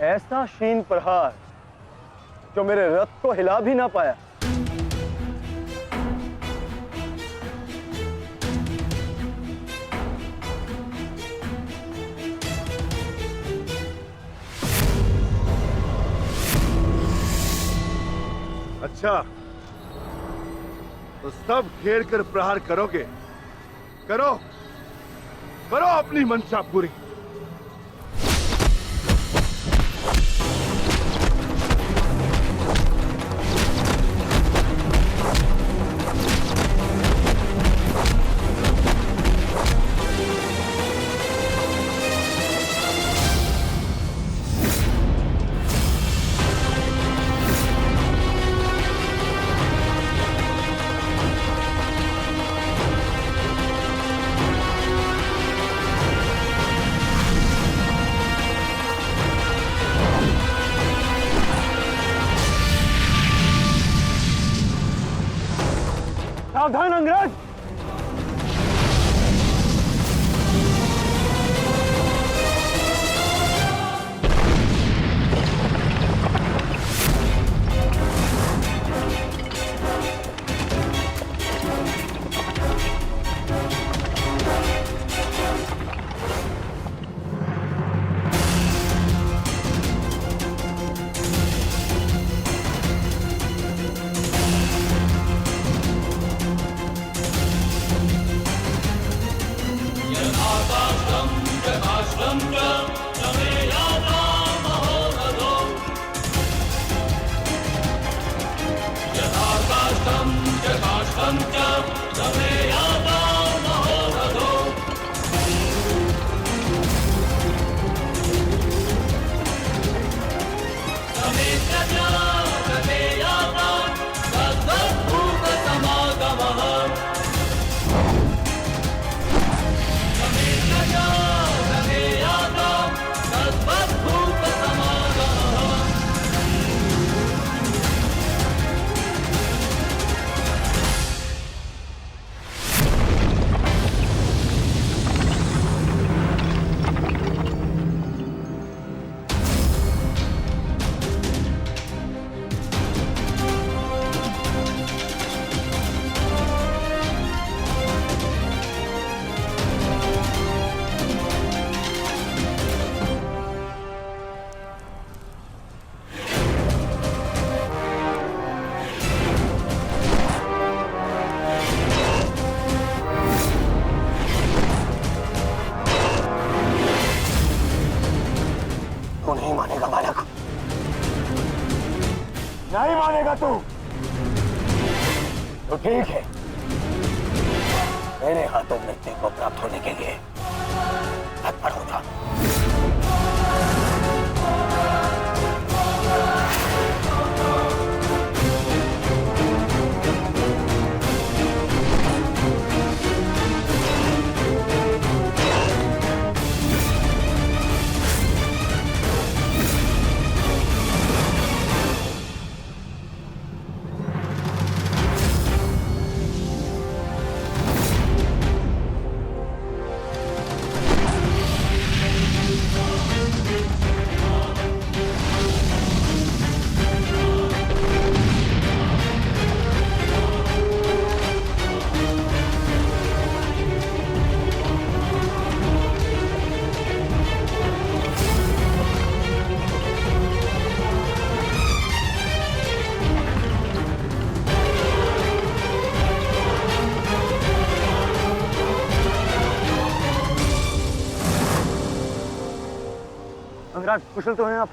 ऐसा शीन प्रहार जो मेरे रथ को हिला भी ना पाया। अच्छा, तो सब घेर कर प्रहार करोगे? करो, करो अपनी मंशा पूरी। सावधान अंगराज। नहीं मानेगा बालक, नहीं मानेगा तू? तो ठीक है, मेरे हाथों मृत्यु को प्राप्त होने के लिए तत्पर हो जा। अंगराज, कुशल तो हैं आप?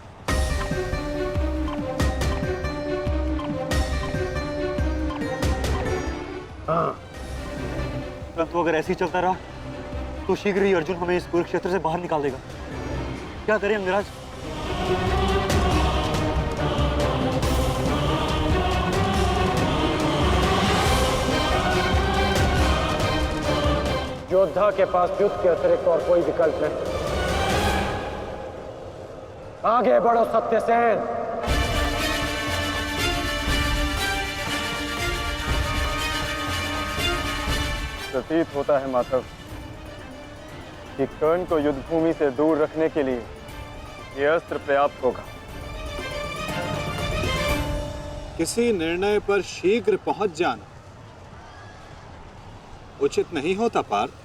हाँ, परंतु अगर ऐसे ही चलता रहा तो शीघ्र ही अर्जुन हमें इस कुरुक्षेत्र से बाहर निकाल देगा। क्या करें अंगराज? योद्धा के पास युद्ध के अतिरिक्त और कोई विकल्प नहीं। आगे बढ़ो सत्यसेन। प्रतीत होता है माधव कि कर्ण को युद्ध भूमि से दूर रखने के लिए ये अस्त्र पर्याप्त होगा। किसी निर्णय पर शीघ्र पहुंच जाना उचित नहीं होता पार्थ।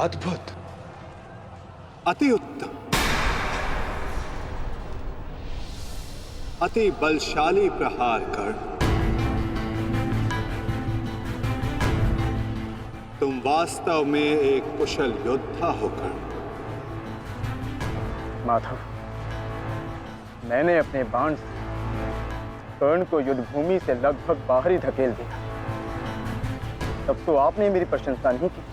अद्भुत, अति उत्तम, अति बलशाली प्रहार कर्ण। तुम वास्तव में एक कुशल योद्धा हो कर्ण। माधव, मैंने अपने बाण से कर्ण को युद्धभूमि से लगभग बाहर ही धकेल दिया। तब तो आपने मेरी प्रशंसा नहीं की।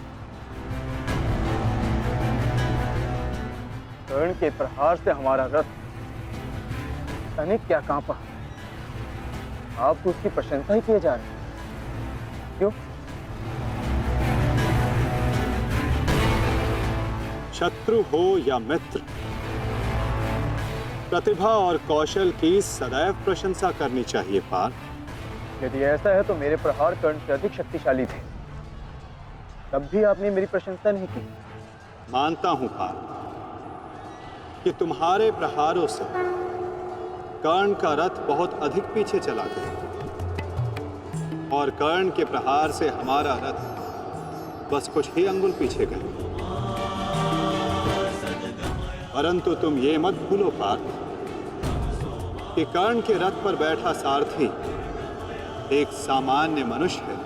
कर्ण के प्रहार से हमारा रथ तनिक क्या कांपा। आप तो उसकी प्रशंसा ही किए जा रहे हैं। क्यों? शत्रु हो या मित्र, प्रतिभा और कौशल की सदैव प्रशंसा करनी चाहिए पार्थ। यदि ऐसा है तो मेरे प्रहार कर्ण से अधिक शक्तिशाली थे, तब भी आपने मेरी प्रशंसा नहीं की। मानता हूं पार्थ कि तुम्हारे प्रहारों से कर्ण का रथ बहुत अधिक पीछे चला गया और कर्ण के प्रहार से हमारा रथ बस कुछ ही अंगुल पीछे गया। परंतु तुम ये मत भूलो पार्थ कि कर्ण के रथ पर बैठा सारथी एक सामान्य मनुष्य है।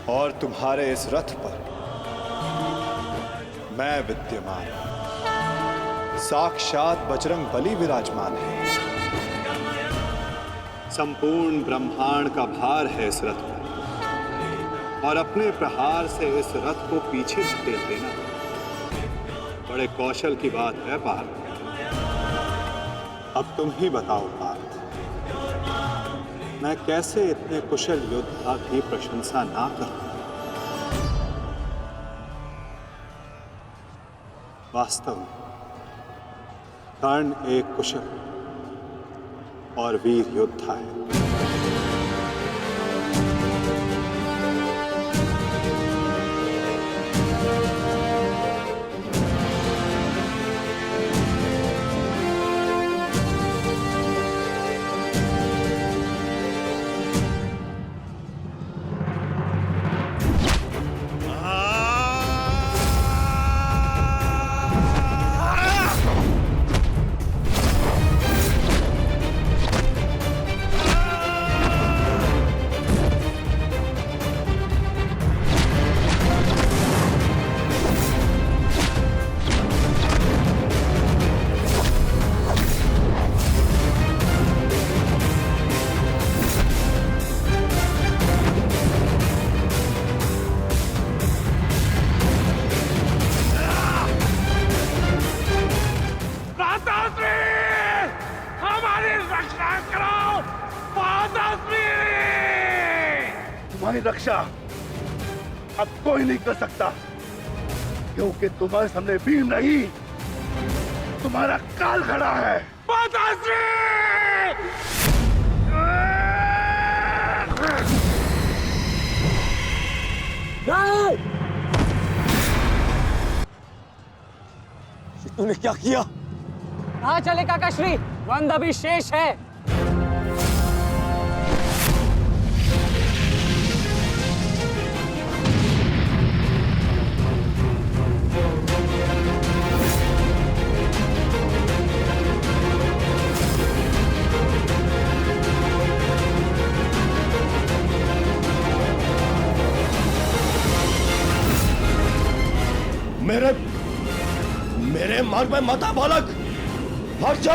और तुम्हारे इस रथ पर मैं विद्यमान, साक्षात बजरंग बली विराजमान है। संपूर्ण ब्रह्मांड का भार है इस रथ पर और अपने प्रहार से इस रथ को पीछे धकेल देना बड़े कौशल की बात है पार्थ। अब तुम ही बताओ पार्थ, मैं कैसे इतने कुशल योद्धा की प्रशंसा ना करूं। वास्तव में कर्ण एक कुशल और वीर योद्धा है। तुम्हारी रक्षा अब कोई नहीं कर सकता, क्योंकि तुम्हारे सामने भीम नहीं, तुम्हारा काल खड़ा है। तूने क्या किया? कहाँ चले काकाश्री? वंद अभी शेष है। मेरे मार्ग में मत आ बालक, हट जा।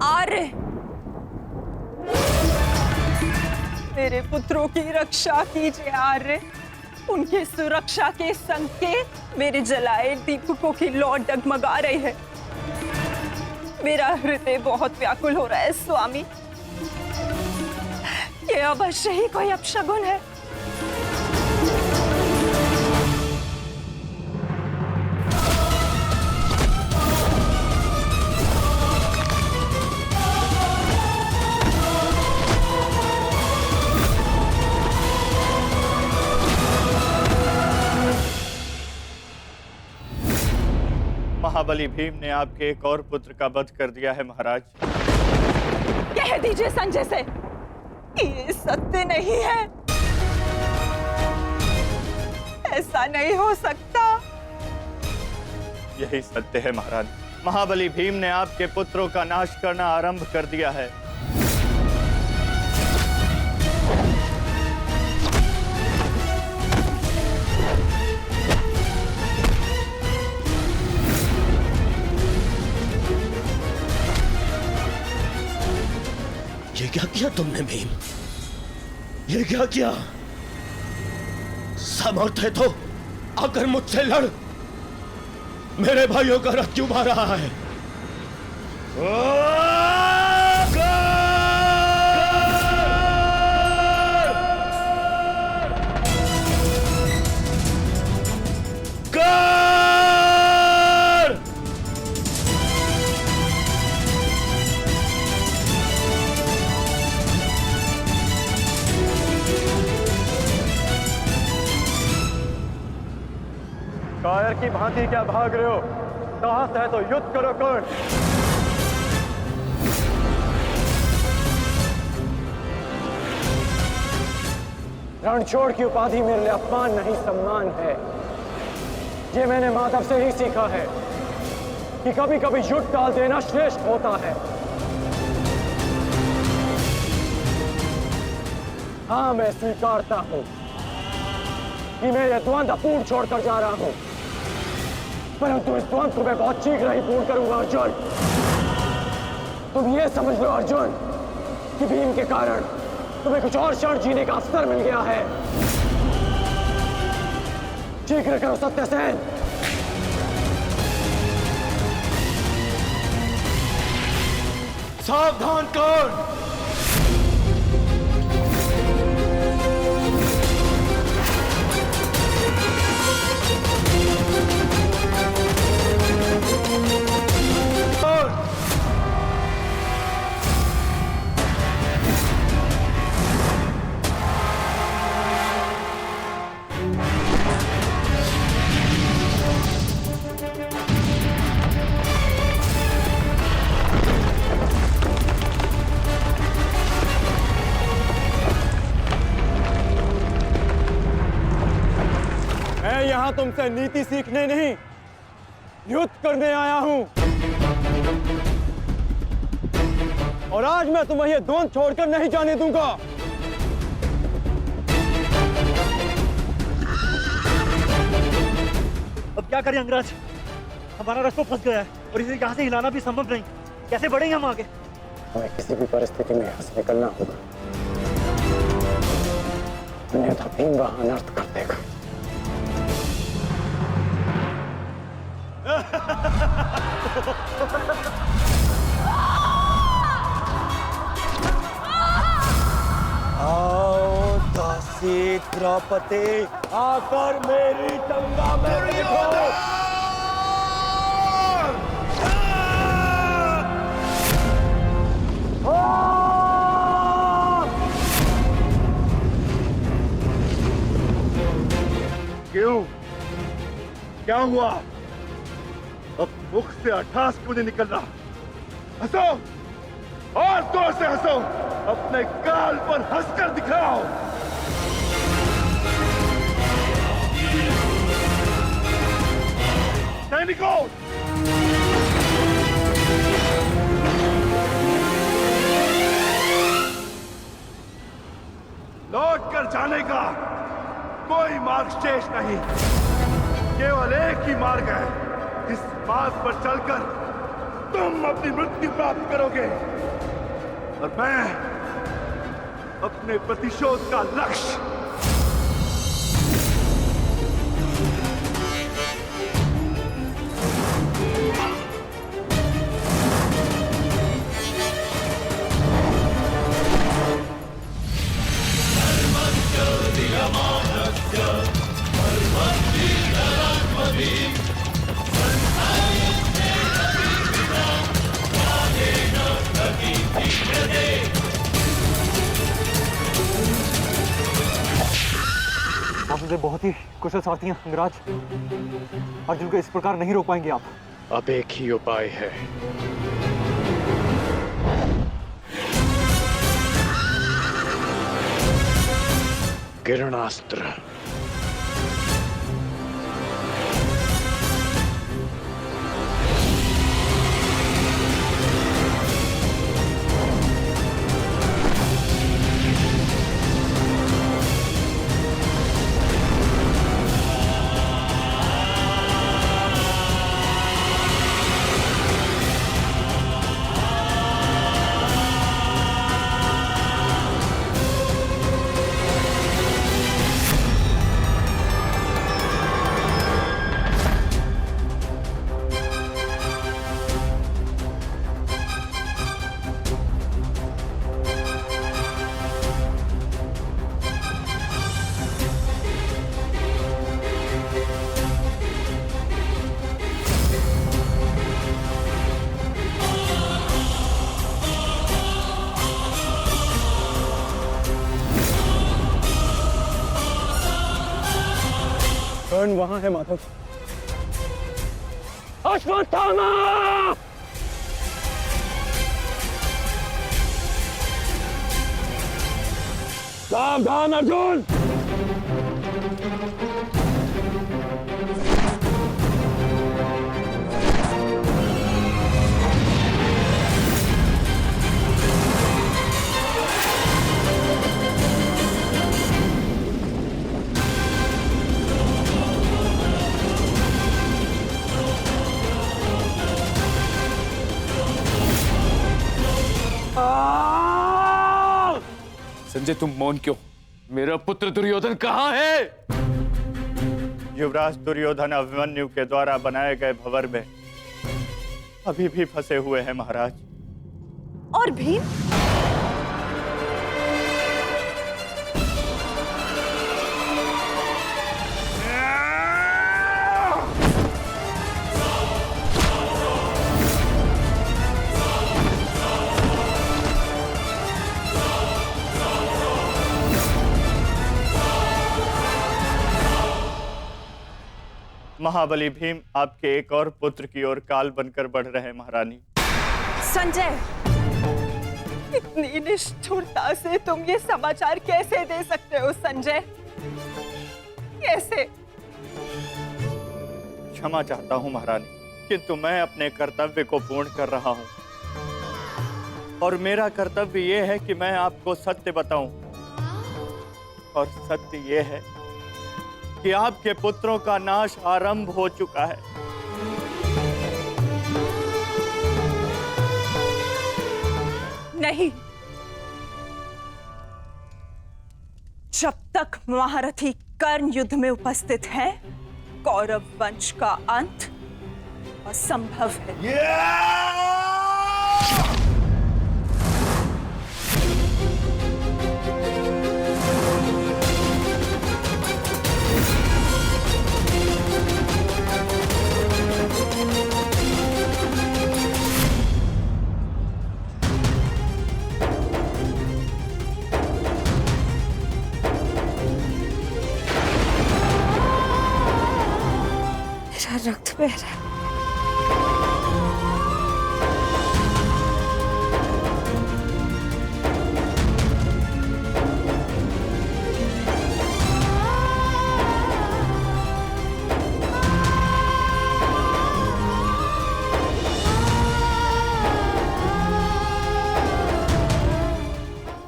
आर्य, मेरे पुत्रों की रक्षा कीजिए आर्य। उनकी सुरक्षा के संकेत मेरे जलाए दीपकों की लौ डगमगा रही है। मेरा हृदय बहुत व्याकुल हो रहा है स्वामी। ये अवश्य ही कोई अपशगुन है। महाबली भीम ने आपके एक और पुत्र का वध कर दिया है महाराज। कह दीजिए संजय से, ये सत्य नहीं है। ऐसा नहीं हो सकता। यही सत्य है महाराज। महाबली भीम ने आपके पुत्रों का नाश करना आरंभ कर दिया है। ये क्या किया तुमने भीम? ये क्या किया? समर्थ है तो आकर मुझसे लड़। मेरे भाइयों का रथ क्यों मार रहा है? कायर की भांति क्या भाग रहे हो? साहस है तो युद्ध करो कर्ण। रणछोड़ की उपाधि मेरे लिए अपमान नहीं सम्मान है। ये मैंने माधव से ही सीखा है कि कभी कभी युद्ध टाल देना श्रेष्ठ होता है। हाँ, मैं स्वीकारता हूं कि मैं ये द्वंद्व पूर्ण छोड़कर जा रहा हूं, परंतु इस द्वंद्व को मैं बहुत शीघ्र ही पूर्ण करूंगा अर्जुन। तुम ये समझ लो अर्जुन कि भीम के कारण तुम्हें कुछ और क्षण जीने का अवसर मिल गया है। शीघ्र करो सत्यसेन। सावधान कर्ण। यहां तुमसे नीति सीखने नहीं, युद्ध करने आया हूं। और आज मैं तुम्हें यह द्वंद्व छोड़कर नहीं जाने दूंगा। अब क्या करें अंगराज? हमारा रास्ता फंस गया है और इसे यहाँ से हिलाना भी संभव नहीं। कैसे बढ़ेंगे हम आगे? हमें किसी भी परिस्थिति में यहाँ से निकलना होगा, अन्यथा भीम वहां अनर्थ कर देगा। आओ बेटी द्रौपदी आकर मेरी गंगा में देखो। क्यों? क्या हुआ? अब मुख से अट्ठास क्यों नहीं निकल रहा? हंसो और जोर से हंसो, अपने गाल पर हंसकर दिखाओ। सैनिकों, लौट कर जाने का कोई मार्ग शेष नहीं। केवल एक ही मार्ग है, जिस मार्ग पर चलकर तुम अपनी मृत्यु प्राप्त करोगे, और मैं अपने प्रतिशोध का लक्ष्य आप मुझे बहुत ही कुशल सारथी हैं अंगराज। अर्जुन को इस प्रकार नहीं रोक पाएंगे आप। अब एक ही उपाय है। किरणास्त्र। कर्ण वहां है माधव। अश्वत्थामा! सावधान अर्जुन! संजय, तुम मौन क्यों? मेरा पुत्र दुर्योधन कहाँ है? युवराज दुर्योधन अभिमन्यु के द्वारा बनाए गए भंवर में अभी भी फंसे हुए हैं महाराज। और भीम? महाबली भीम आपके एक और पुत्र की ओर काल बनकर बढ़ रहे हैं महारानी। संजय, इतनी निष्ठुरता से तुम ये समाचार कैसे दे सकते हो संजय? कैसे? क्षमा चाहता हूं महारानी, किंतु मैं अपने कर्तव्य को पूर्ण कर रहा हूं, और मेरा कर्तव्य यह है कि मैं आपको सत्य बताऊं, और सत्य यह है कि आपके पुत्रों का नाश आरंभ हो चुका है। नहीं, जब तक महारथी कर्ण युद्ध में उपस्थित है, कौरव वंश का अंत असंभव है। रक्त बह रहा है।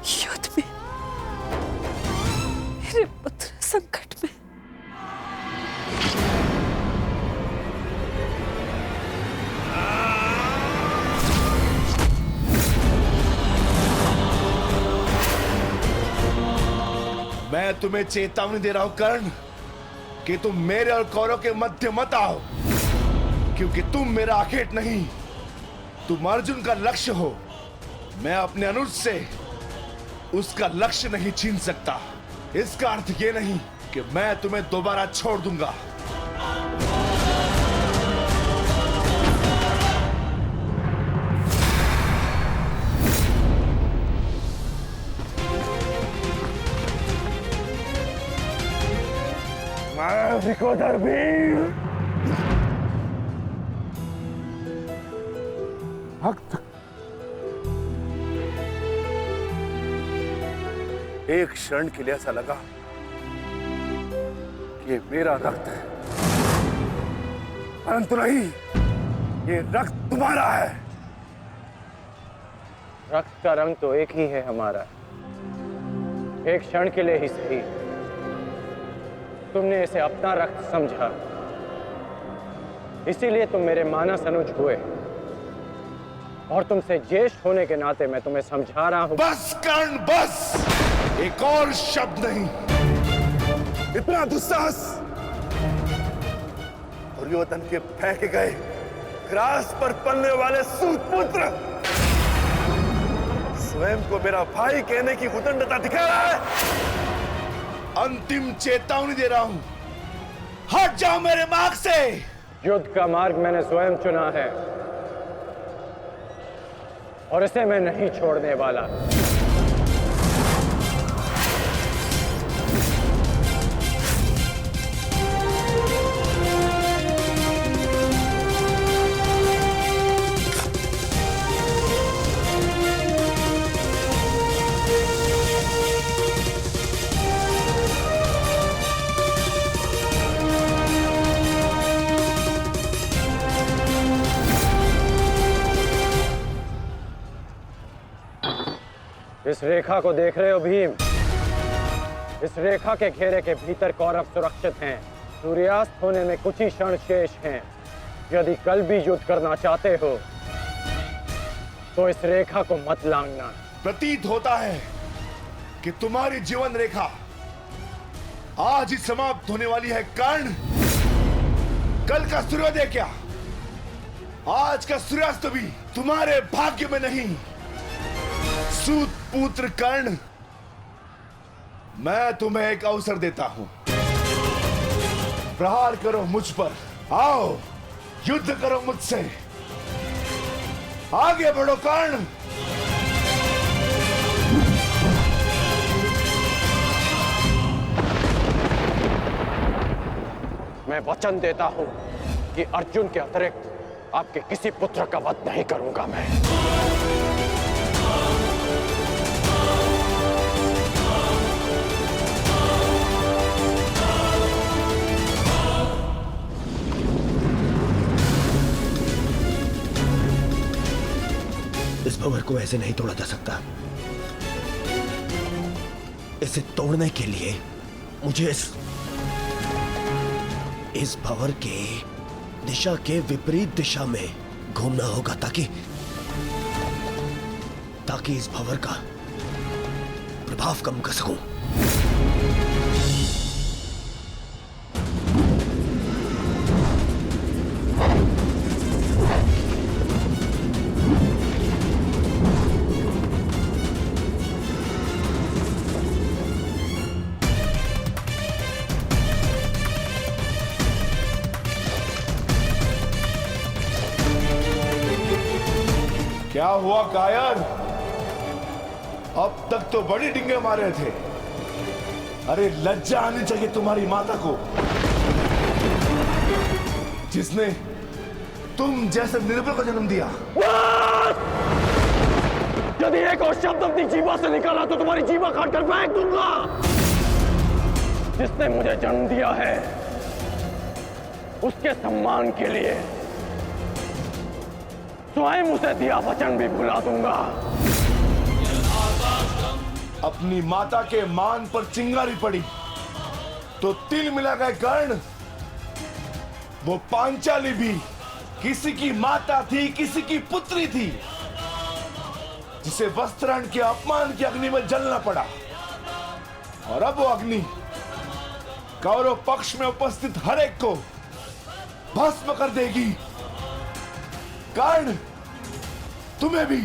युद्ध में मेरे पुत्र संकट में। मैं तुम्हें चेतावनी दे रहा हूं कर्ण कि तुम मेरे और कौरव के मध्य मत आओ, क्योंकि तुम मेरा आखेट नहीं, तुम अर्जुन का लक्ष्य हो। मैं अपने अनुज से उसका लक्ष्य नहीं छीन सकता। इसका अर्थ ये नहीं कि मैं तुम्हें दोबारा छोड़ दूंगा। मैं विकोधर वीर भक्त एक क्षण के लिए ऐसा लगा कि ये मेरा रक्त है, परंतु नहीं, ये रक्त तुम्हारा है। रक्त का रंग तो एक ही है हमारा, एक क्षण के लिए ही सही। तुमने इसे अपना रक्त समझा, इसीलिए तुम मेरे मानस अनुज हुए, और तुमसे ज्येष्ठ होने के नाते मैं तुम्हें समझा रहा हूं। बस कर्ण बस, एक और शब्द नहीं। इतना दुस्साहस दुर्योधन के फेंके गए ग्रास पर पलने वाले सूतपुत्र स्वयं को मेरा भाई कहने की उदंडता दिखा रहा है। अंतिम चेतावनी दे रहा हूं, हट जाओ मेरे मार्ग से। युद्ध का मार्ग मैंने स्वयं चुना है और इसे मैं नहीं छोड़ने वाला। इस रेखा को देख रहे हो भीम? इस रेखा के घेरे के भीतर कौरव सुरक्षित हैं। सूर्यास्त होने में कुछ ही क्षण शेष हैं। यदि कल भी युद्ध करना चाहते हो तो इस रेखा को मत लांघना। प्रतीत होता है कि तुम्हारी जीवन रेखा आज ही समाप्त होने वाली है कर्ण। कल का सूर्योदय क्या, आज का सूर्यास्त भी तुम्हारे भाग्य में नहीं। सूत पुत्र कर्ण, मैं तुम्हें एक अवसर देता हूं, प्रहार करो मुझ पर। आओ युद्ध करो मुझसे, आगे बढ़ो कर्ण। मैं वचन देता हूं कि अर्जुन के अतिरिक्त आपके किसी पुत्र का वध नहीं करूंगा मैं। इस भंवर को ऐसे नहीं तोड़ा जा सकता। इसे तोड़ने के लिए मुझे इस भंवर के दिशा के विपरीत दिशा में घूमना होगा ताकि इस भंवर का प्रभाव कम कर सकूं। क्या हुआ कायर? अब तक तो बड़ी डिंगे मारे थे। अरे लज्जा आनी चाहिए तुम्हारी माता को। जिसने तुम जैसे निर्बल को जन्म दिया। यदि एक और शब्द अपनी जीवा से निकाला तो तुम्हारी जीवा काटकर फेंक दूंगा। जिसने मुझे जन्म दिया है उसके सम्मान के लिए स्वयं उसे दिया वचन भी भुला दूंगा। अपनी माता के मान पर चिंगारी पड़ी तो तिल मिला गए कर्ण। वो पांचाली भी किसी की माता थी, किसी की पुत्री थी, जिसे वस्त्राण के अपमान की अग्नि में जलना पड़ा। और अब वो अग्नि कौरव पक्ष में उपस्थित हर एक को भस्म कर देगी। कर्ण, तुम्हें भी।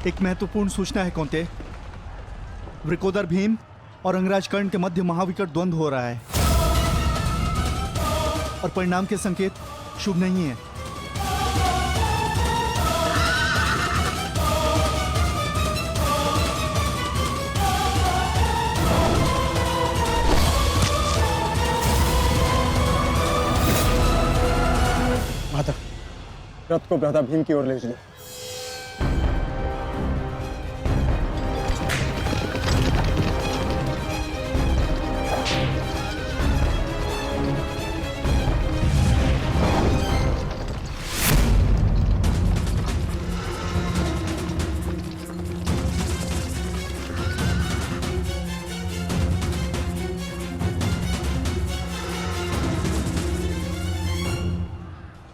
एक महत्वपूर्ण सूचना है कौंते। वृकोदर भीम और अंगराज कर्ण के मध्य महाविकट द्वंद्व हो रहा है और परिणाम के संकेत शुभ नहीं है। माता, रथ को भ्राता भीम की ओर ले चलो।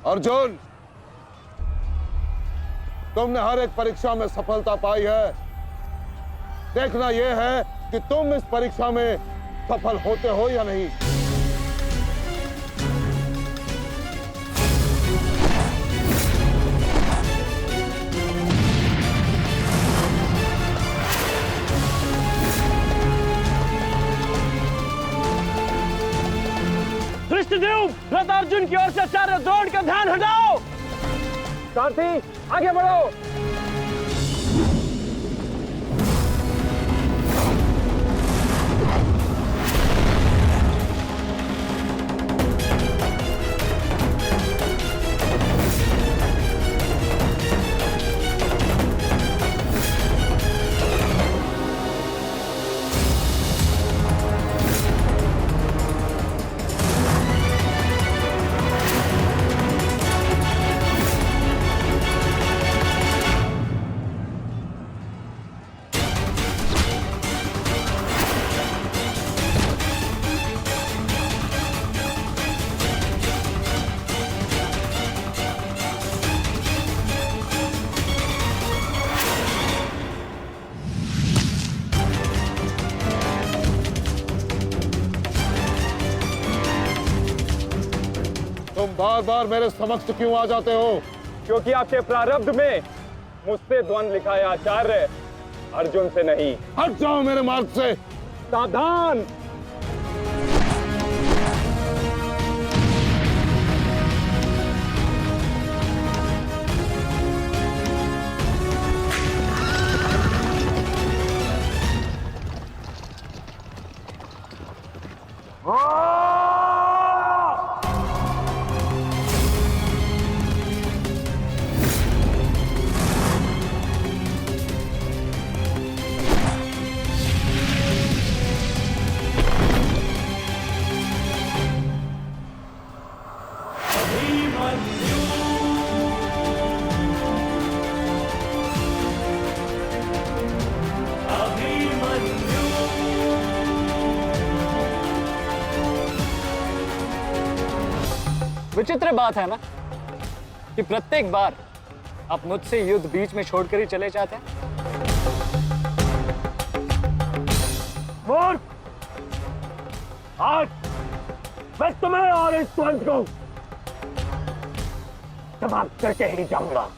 अर्जुन, तुमने हर एक परीक्षा में सफलता पाई है। देखना यह है कि तुम इस परीक्षा में सफल होते हो या नहीं। कृष्णदेव, रथ अर्जुन की ओर से आचार्य द्रोण का ध्यान हटाओ। सारथी, आगे बढ़ो। तुम बार बार मेरे समक्ष क्यों आ जाते हो? क्योंकि आपके प्रारब्ध में मुझसे द्वंद्व लिखा है आचार्य, अर्जुन से नहीं। हट जाओ मेरे मार्ग से। सावधान। विचित्र बात है ना कि प्रत्येक बार आप मुझसे युद्ध बीच में छोड़कर ही चले जाते हैं। मूर्ख! आज मैं तुम्हें और इस द्वंद को समाप्त करके ही जाऊंगा।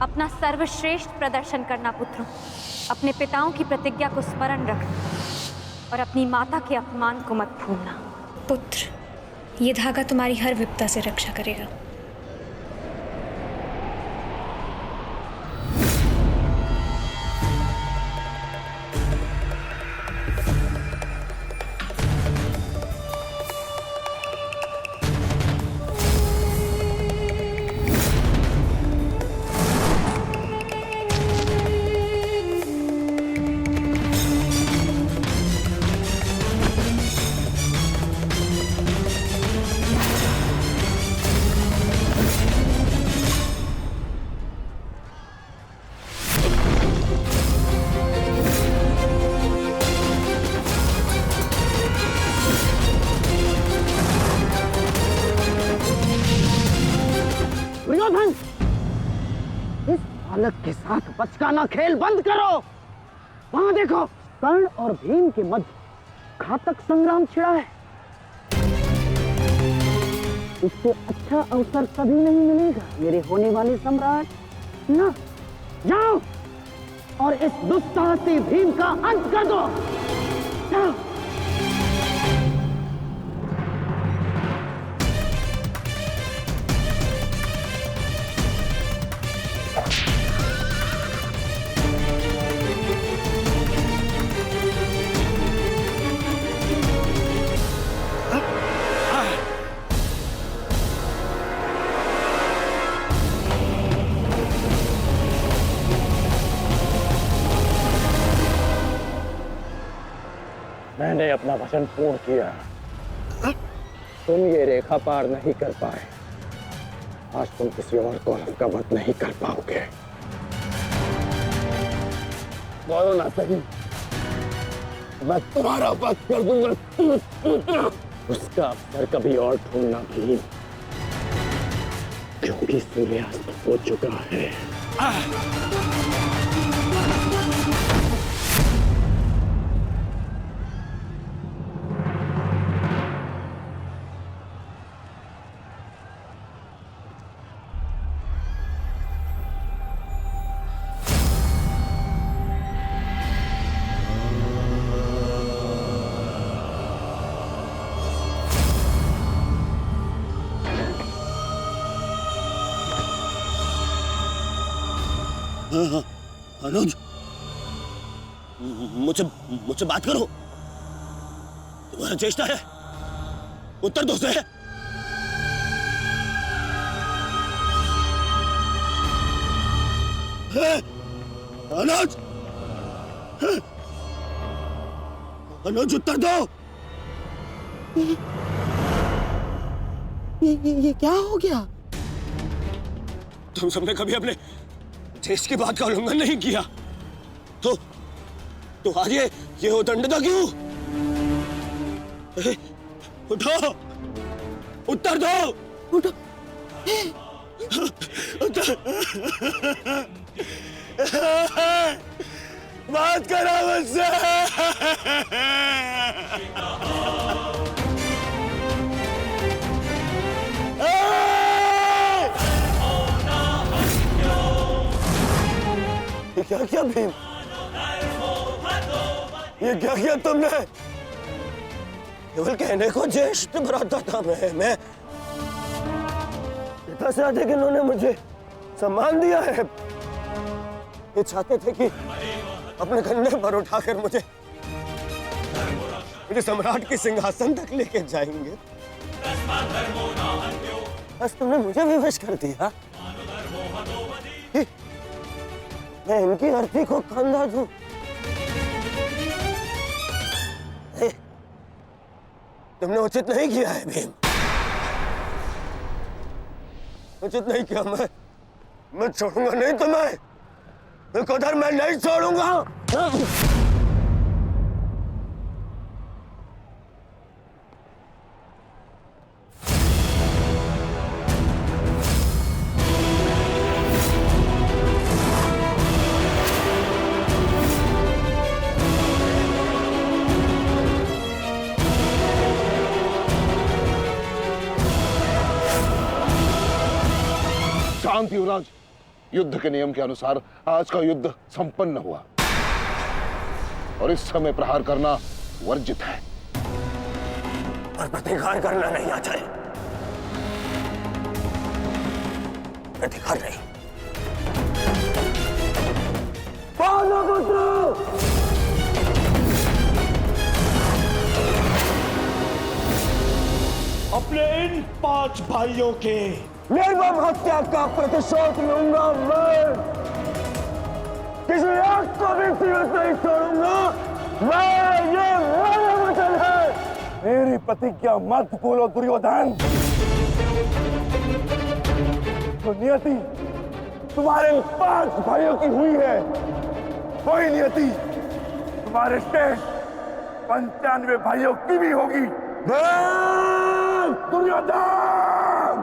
अपना सर्वश्रेष्ठ प्रदर्शन करना पुत्रों। अपने पिताओं की प्रतिज्ञा को स्मरण रखना और अपनी माता के अपमान को मत भूलना। पुत्र, ये धागा तुम्हारी हर विपदा से रक्षा करेगा। इस बालक के साथ बचकाना खेल बंद करो। वहां देखो, कर्ण और भीम के मध्य घातक संग्राम छिड़ा है। इससे अच्छा अवसर कभी नहीं मिलेगा मेरे होने वाले सम्राट। ना, जाओ और इस दुस्साहसी भीम का अंत कर दो। जाओ। मैंने अपना वचन पूर्ण किया। तुम ये रेखा पार नहीं कर पाए, आज तुम किसी और कौरव का वध नहीं कर पाओगे। बोलो ना सही, मैं तुम्हारा वध कर दूंगा। उसका अवसर कभी और ढूंढना भी, क्योंकि सूर्यास्त हो चुका है। अनुज, मुझसे बात करो। तुम्हारा चेष्टा है, उत्तर दो से। अनुज, अनुज उत्तर दो। ये क्या हो गया? तुम सबने कभी अपने देश की बात का उल्लंघन नहीं किया, तो आज ये उदंडता क्यों? उठो, उत्तर दो। उठो। उत्तर। बात करो मुझसे। क्या किया भीम? ये क्या किया तुमने? केवल कहने को ज्येष्ठ भ्राता था मैं पिता से अधिक इन्होंने मुझे सम्मान दिया है। ये चाहते थे कि अपने कंधे पर उठाकर मुझे सम्राट के सिंहासन तक लेके जाएंगे। बस तुमने मुझे विवश कर दिया कि मैं इनकी अर्थी को कंधा दूं। तुमने उचित नहीं किया है भीम, उचित नहीं किया। मैं छोड़ूंगा नहीं तुम्हें, विकोधर मैं नहीं छोड़ूंगा। शांत युवराज, युद्ध के नियम के अनुसार आज का युद्ध संपन्न हुआ और इस समय प्रहार करना वर्जित है। और प्रतिकार करना नहीं आता है। प्रतिकार नहीं। अपने इन 5 भाइयों के निर्मम हत्या का प्रतिशोध लूंगा मैं। किसी एक को भी जीवित नहीं छोड़ूंगा मैं, ये मेरा वचन है। मेरी प्रतिज्ञा मत भूलो दुर्योधन। तो नियति तुम्हारे 5 भाइयों की हुई है, वही नियति तुम्हारे शेष 95 भाइयों की भी होगी। दुर्योधन!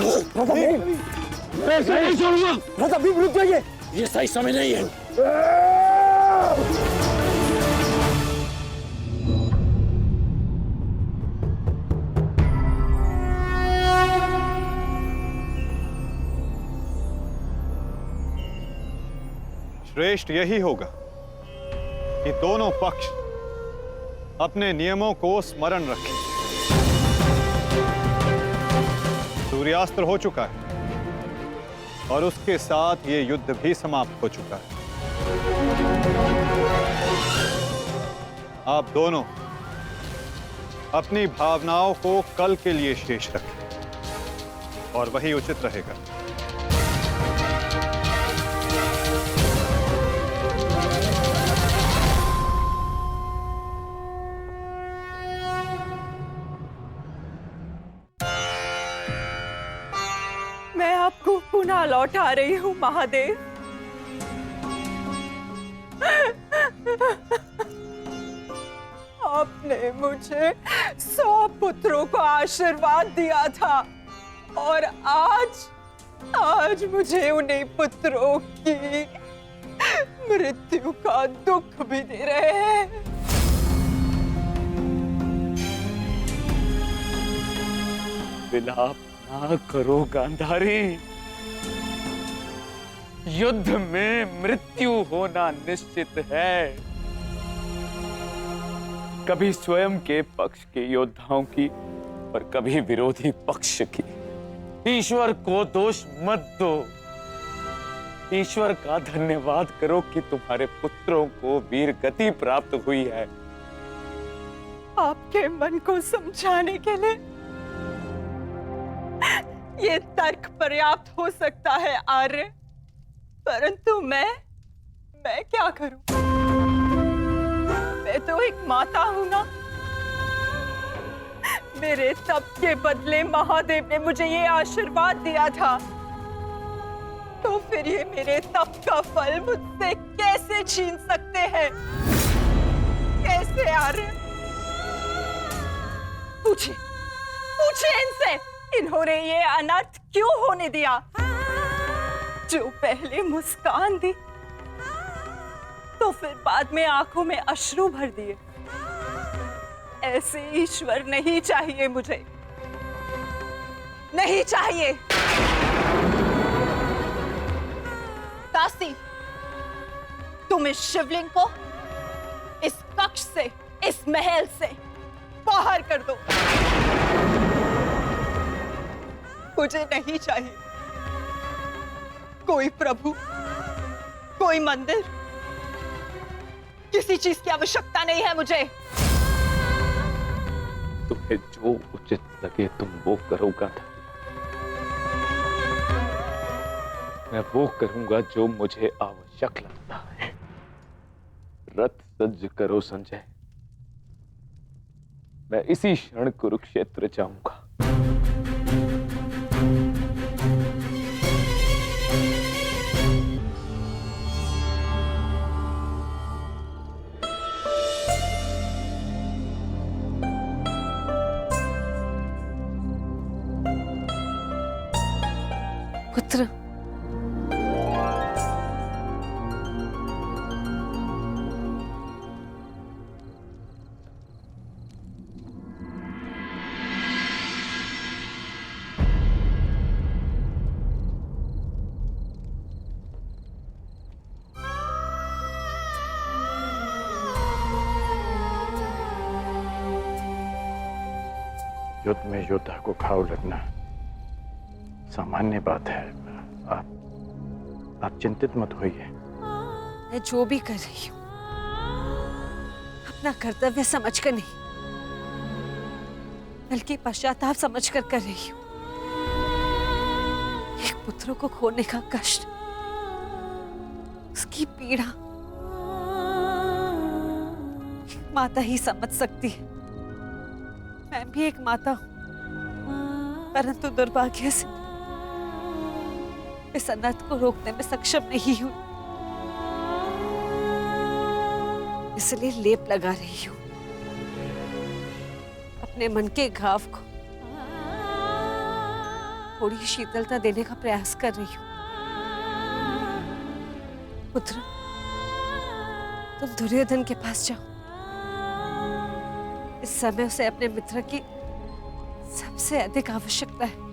मैं ऐसे नहीं छोड़ूंगा। राजा भीम रुक जाइए, ये सही समय नहीं है। श्रेष्ठ यही होगा कि दोनों पक्ष अपने नियमों को स्मरण रखें। सूर्यास्त्र हो चुका है और उसके साथ ये युद्ध भी समाप्त हो चुका है। आप दोनों अपनी भावनाओं को कल के लिए शेष रखें और वही उचित रहेगा। मैं आपको पुनः लौटा रही हूँ महादेव। आपने मुझे 100 पुत्रों को आशीर्वाद दिया था और आज मुझे उन्हीं पुत्रों की मृत्यु का दुख भी दे रहे हैं। विलाप ना करो गांधारी। युद्ध में मृत्यु होना निश्चित है। कभी स्वयं के पक्ष के योद्धाओं की और कभी विरोधी पक्ष की। ईश्वर को दोष मत दो। ईश्वर का धन्यवाद करो कि तुम्हारे पुत्रों को वीर गति प्राप्त हुई है। आपके मन को समझाने के लिए ये तर्क पर्याप्त हो सकता है आर्य, परंतु मैं क्या करूं? मैं तो एक माता हूं ना। मेरे तप के बदले महादेव ने मुझे ये आशीर्वाद दिया था, तो फिर ये मेरे तप का फल मुझसे कैसे छीन सकते हैं? कैसे आर्य? पूछिए इनसे, इन्होंने ये अनर्थ क्यों होने दिया? जो पहले मुस्कान दी तो फिर बाद में आंखों में अश्रु भर दिए। ऐसे ईश्वर नहीं चाहिए मुझे, नहीं चाहिए। दासी, तुम इस शिवलिंग को इस कक्ष से इस महल से बाहर कर दो। मुझे नहीं चाहिए कोई प्रभु, कोई मंदिर, किसी चीज की आवश्यकता नहीं है मुझे। तुम्हें जो उचित लगे तुम वो करो गांधारी। मैं वो करूंगा जो मुझे आवश्यक लगता है। रथ सज्ज करो संजय, मैं इसी क्षण कुरुक्षेत्र जाऊंगा। पुत्र, युद्ध में योद्धा को घाव लगना सामान्य बात है। आप चिंतित मत होइए। मैं जो भी कर रही हूँ अपना कर्तव्य समझकर नहीं, बल्कि पश्चाताप समझकर कर रही हूँ। एक पुत्र को खोने का कष्ट, उसकी पीड़ा एक माता ही समझ सकती है। मैं भी एक माता हूं, परंतु दुर्भाग्य से इस अनर्थ को रोकने में सक्षम नहीं हूं। इसलिए लेप लगा रही हूं, अपने मन के घाव को थोड़ी शीतलता देने का प्रयास कर रही हूं। पुत्र, तुम दुर्योधन के पास जाओ। इस समय उसे अपने मित्र की सबसे अधिक आवश्यकता है।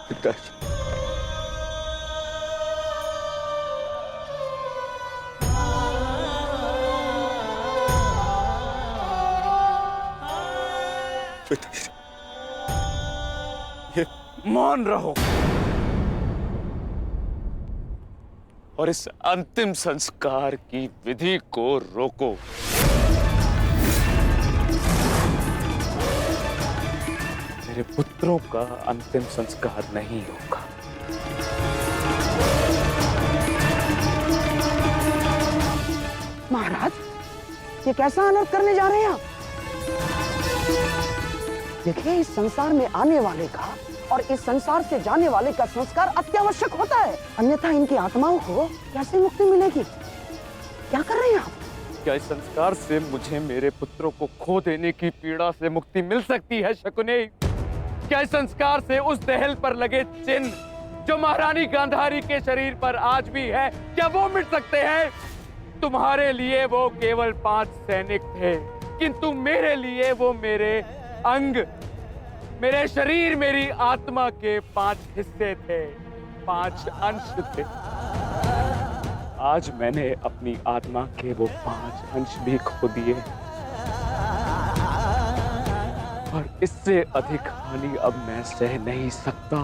पिताजी, पिताजी, ये मान रहो और इस अंतिम संस्कार की विधि को रोको। मेरे पुत्रों का अंतिम संस्कार नहीं होगा। महाराज, ये कैसा अनर्थ करने जा रहे हैं आप? देखिए, इस संसार में आने वाले का और इस संसार से जाने वाले का संस्कार अत्यावश्यक होता है, अन्यथा इनकी आत्माओं को कैसे मुक्ति मिलेगी? क्या कर रहे हैं आप? क्या इस संस्कार से मुझे मेरे पुत्रों को खो देने की पीड़ा से मुक्ति मिल सकती है शकुनी? क्या इस संस्कार से उस दहल पर लगे चिन्ह जो महारानी गांधारी के शरीर पर आज भी है, क्या वो मिट सकते हैं? तुम्हारे लिए वो केवल 5 सैनिक थे, किंतु मेरे लिए वो मेरे अंग, मेरे शरीर, मेरी आत्मा के 5 हिस्से थे, 5 अंश थे। आज मैंने अपनी आत्मा के वो 5 अंश भी खो दिए और इससे अधिक हानि अब मैं सह नहीं सकता।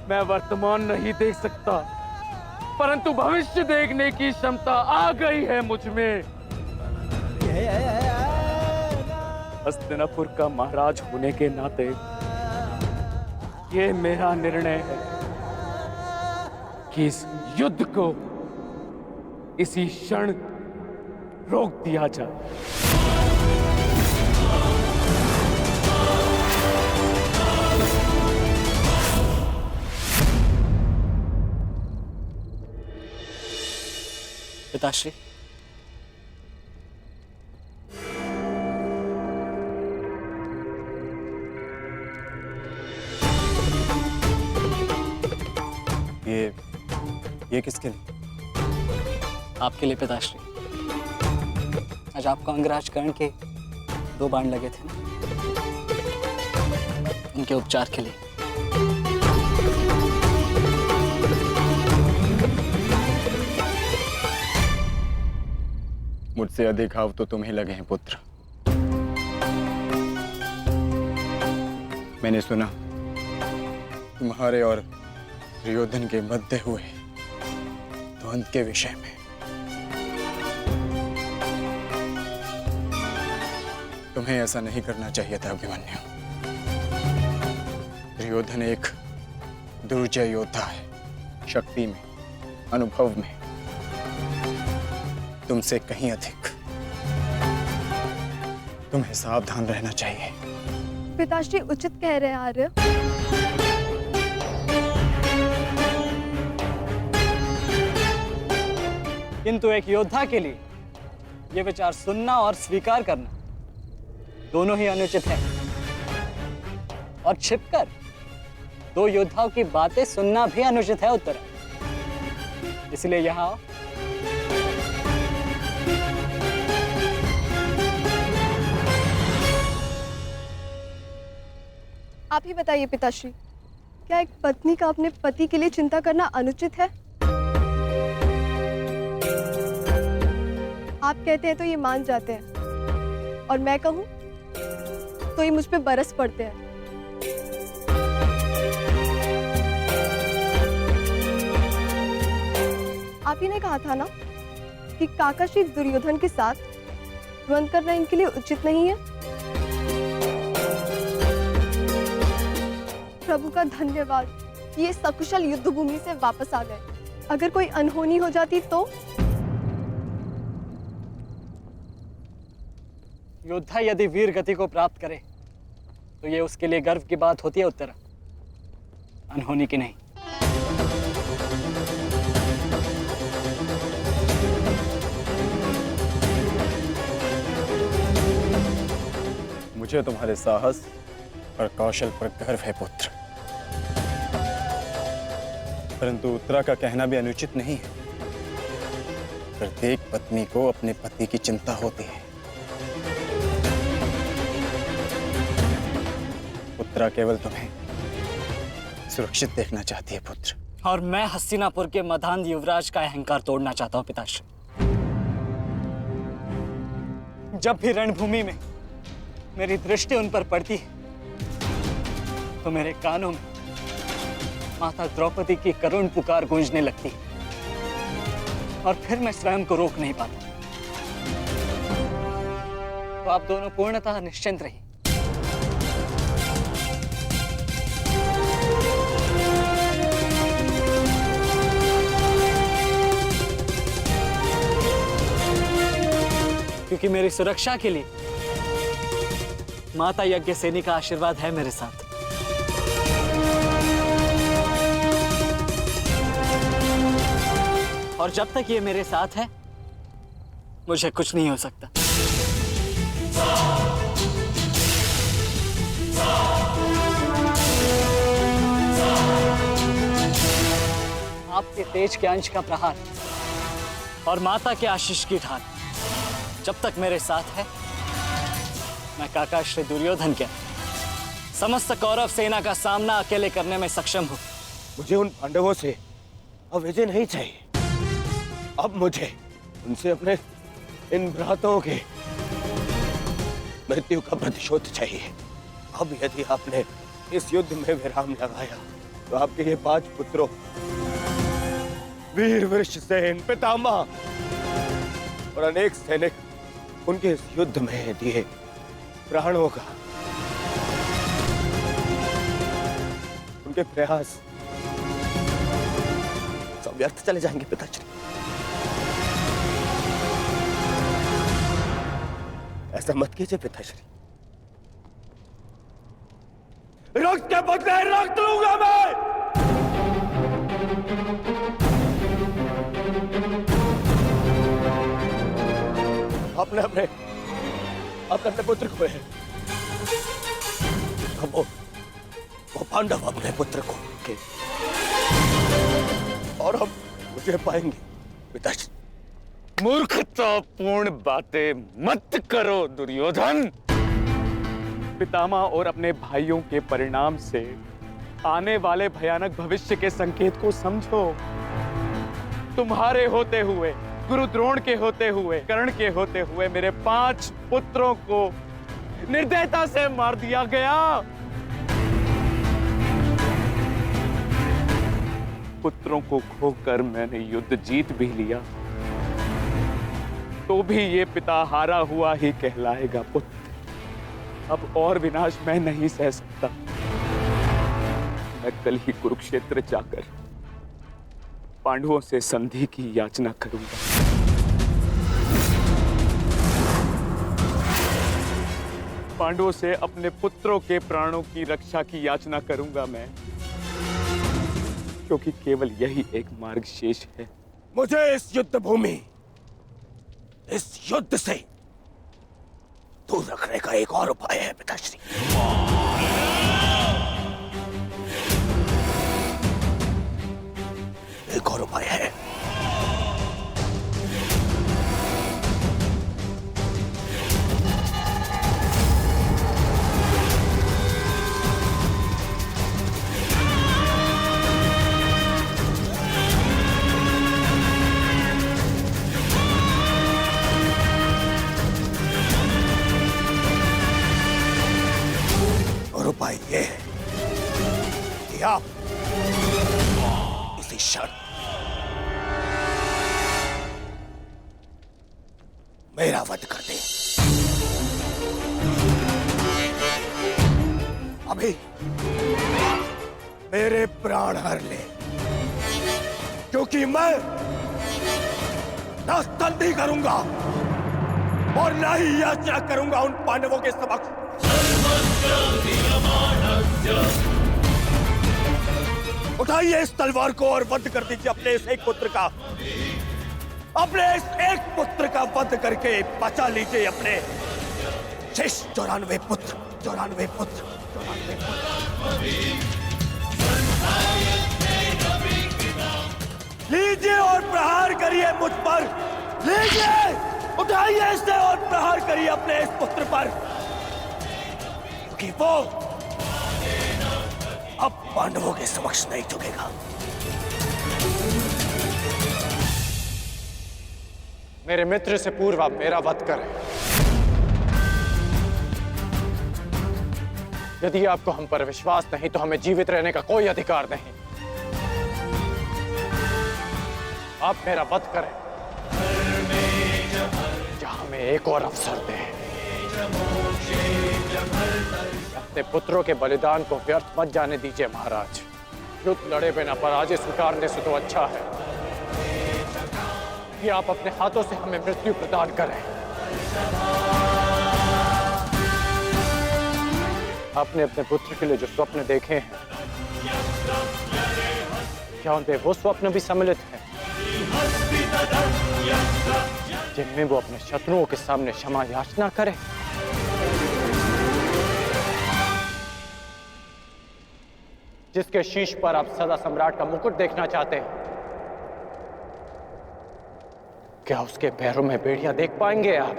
मैं वर्तमान नहीं देख सकता, परंतु भविष्य देखने की क्षमता आ गई है मुझ में। हस्तिनापुर का महाराज होने के नाते ये मेरा निर्णय है कि इस युद्ध को इसी क्षण रोक दिया जाए। पिताश्री, ये किसके लिए? आपके लिए पिताश्री। आज आपको अंगराज कर्ण के 2 बाण लगे थे ना, उनके उपचार के लिए। मुझसे अधिक घाव तो तुम्हें लगे हैं पुत्र। मैंने सुना तुम्हारे और दुर्योधन के मध्य हुए द्वंद्व के विषय में। तुम्हें ऐसा नहीं करना चाहिए था अभिमन्यु। दुर्योधन एक दुर्जय योद्धा है, शक्ति में, अनुभव में तुमसे कहीं अधिक। तुम्हें सावधान रहना चाहिए। पिताश्री उचित कह रहे हैं आर्य। किंतु एक योद्धा के लिए यह विचार सुनना और स्वीकार करना दोनों ही अनुचित है। और छिपकर 2 योद्धाओं की बातें सुनना भी अनुचित है उत्तरा। इसलिए यहां आओ। आप ही बताइए पिताश्री, क्या एक पत्नी का अपने पति के लिए चिंता करना अनुचित है? आप कहते हैं तो ये मान जाते हैं, और मैं कहूं तो ये मुझ पे बरस पड़ते हैं। आप ही ने कहा था ना कि काका श्री दुर्योधन के साथ द्वंद्व करना इनके लिए उचित नहीं है। प्रभु का धन्यवाद, ये सकुशल युद्ध भूमि से वापस आ गए। अगर कोई अनहोनी हो जाती तो? योद्धा यदि वीर गति को प्राप्त करे तो ये उसके लिए गर्व की बात होती है उत्तरा, अनहोनी की नहीं। मुझे तुम्हारे साहस और कौशल पर गर्व है पुत्र, परंतु उत्तरा का कहना भी अनुचित नहीं है। प्रत्येक पत्नी को अपने पति की चिंता होती है। उत्तरा केवल तुम्हें सुरक्षित देखना चाहती है पुत्र। और मैं हस्तिनापुर के मधान युवराज का अहंकार तोड़ना चाहता हूं पिताश्री। जब भी रणभूमि में मेरी दृष्टि उन पर पड़ती है तो मेरे कानों में माता द्रौपदी की करुण पुकार गूंजने लगती है, और फिर मैं स्वयं को रोक नहीं पाता। तो आप दोनों पूर्णतः निश्चिंत रहिए। क्योंकि मेरी सुरक्षा के लिए माता यज्ञसेनी का आशीर्वाद है मेरे साथ। और जब तक ये मेरे साथ है मुझे कुछ नहीं हो सकता। आपके तेज के अंश का प्रहार और माता के आशीष की ढाल जब तक मेरे साथ है, मैं काका श्री दुर्योधन के समस्त कौरव सेना का सामना अकेले करने में सक्षम हूं। मुझे उन पांडवों से अब विजय नहीं चाहिए। अब मुझे उनसे अपने इन भ्राताओं के मृत्यु का प्रतिशोध चाहिए। अब यदि आपने इस युद्ध में विराम लगाया तो आपके ये 5 पुत्रों वीर वृषसेन, पितामह और अनेक सैनिक उनके इस युद्ध में दिए प्राणों का, उनके प्रयास सब व्यर्थ चले जाएंगे पिताश्री। ऐसा मत कीजिए पिताश्री। रक्त के बदले रक्त लूंगा मैं। अपने अपने अपने अपने पुत्र को है, वो पांडव अपने पुत्र को के और हम मुझे पाएंगे पिताश्री। मूर्खतापूर्ण बातें मत करो दुर्योधन। पितामह और अपने भाइयों के परिणाम से आने वाले भयानक भविष्य के संकेत को समझो। तुम्हारे होते हुए, गुरु द्रोण के होते हुए, कर्ण के होते हुए मेरे 5 पुत्रों को निर्दयता से मार दिया गया। पुत्रों को खोकर मैंने युद्ध जीत भी लिया, तो भी ये पिता हारा हुआ ही कहलाएगा पुत्र। अब और विनाश मैं नहीं सह सकता। मैं कल ही कुरुक्षेत्र जाकर पांडवों से संधि की याचना करूंगा। पांडवों से अपने पुत्रों के प्राणों की रक्षा की याचना करूंगा मैं, क्योंकि केवल यही एक मार्ग शेष है। मुझे इस युद्ध भूमि, इस युद्ध से दूर रखने का एक और उपाय है पिताश्री। एक और उपाय है। उपाय यह है कि आप इसी क्षण मेरा वध कर दें। अभी मेरे प्राण हर ले, क्योंकि मैं न संधि करूंगा और न ही याचना करूंगा उन पांडवों के समक्ष। उठाइए इस तलवार को और वध कर दीजिए अपने इस एक पुत्र का। अपने इस एक पुत्र का वध करके बचा लीजिए अपने शेष 94 पुत्र। 94 पुत्र। लीजिए और प्रहार करिए मुझ पर। लीजिए, उठाइए इसे और प्रहार करिए अपने इस पुत्र पर, क्योंकि वो अब पांडवों के समक्ष नहीं झुकेगा। मेरे मित्र से पूर्व आप मेरा वध करें। यदि आपको हम पर विश्वास नहीं तो हमें जीवित रहने का कोई अधिकार नहीं। आप मेरा वध करें या हमें एक और अवसर दें। अपने पुत्रों के बलिदान को व्यर्थ मत जाने दीजिए महाराज। युद्ध लड़े बिना पराजय स्वीकारने से तो अच्छा है कि आप अपने हाथों से हमें मृत्यु प्रदान करें। आपने अपने पुत्र के लिए जो स्वप्न देखे हैं, क्या उनमें वो स्वप्न भी सम्मिलित हैं जिनमें वो अपने शत्रुओं के सामने क्षमा याचना करे? जिसके शीश पर आप सदा सम्राट का मुकुट देखना चाहते हैं, क्या उसके पैरों में बेड़ियां देख पाएंगे आप?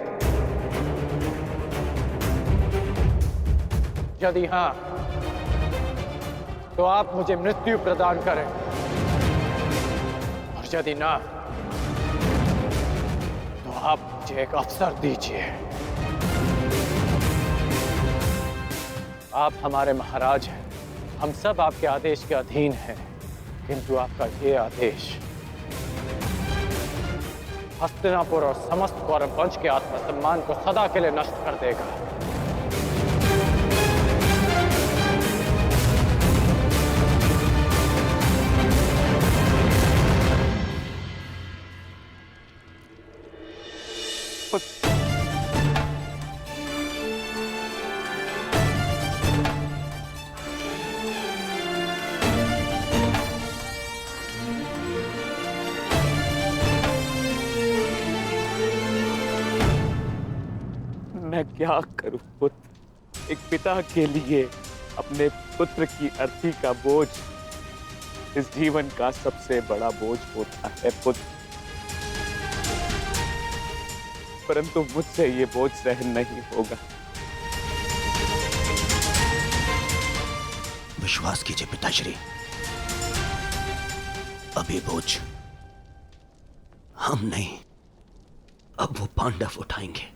यदि हां, तो आप मुझे मृत्यु प्रदान करें, और यदि ना, तो आप मुझे एक अवसर दीजिए। आप हमारे महाराज हैं, हम सब आपके आदेश के अधीन हैं, किंतु आपका ये आदेश हस्तिनापुर और समस्त कौरव वंश के आत्मसम्मान को सदा के लिए नष्ट कर देगा। पुत्र। मैं क्या करूं पुत्र? एक पिता के लिए अपने पुत्र की अर्थी का बोझ इस जीवन का सबसे बड़ा बोझ होता है पुत्र, परंतु मुझसे ये बोझ सहन नहीं होगा। विश्वास कीजिए पिताश्री, अब ये बोझ हम नहीं, अब वो पांडव उठाएंगे।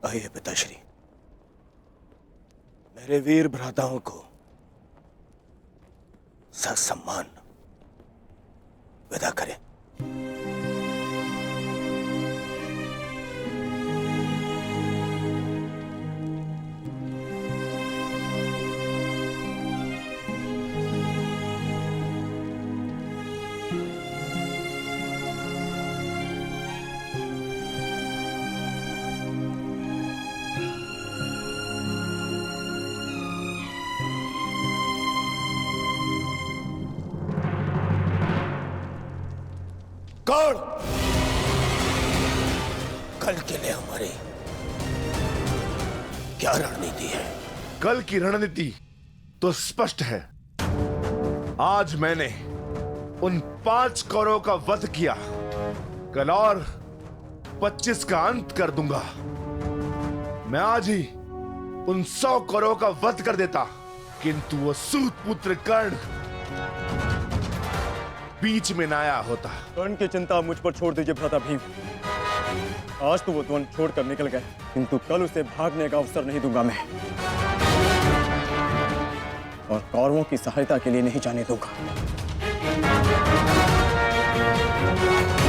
आइए पिताश्री, मेरे वीर भ्राताओं को ससम्मान विदा करें। कौन कल के लिए हमारी क्या रणनीति है? कल की रणनीति तो स्पष्ट है। आज मैंने उन 5 कौरवों का वध किया, कल और 25 का अंत कर दूंगा। मैं आज ही उन 100 कौरवों का वध कर देता, किंतु वो सूत पुत्र कर्ण बीच में न आया होता। कर्ण की चिंता मुझ पर छोड़ दीजिए भ्राता भीम। आज तो वो द्वंद छोड़कर निकल गए, किंतु कल उसे भागने का अवसर नहीं दूंगा मैं, और कौरवों की सहायता के लिए नहीं जाने दूंगा।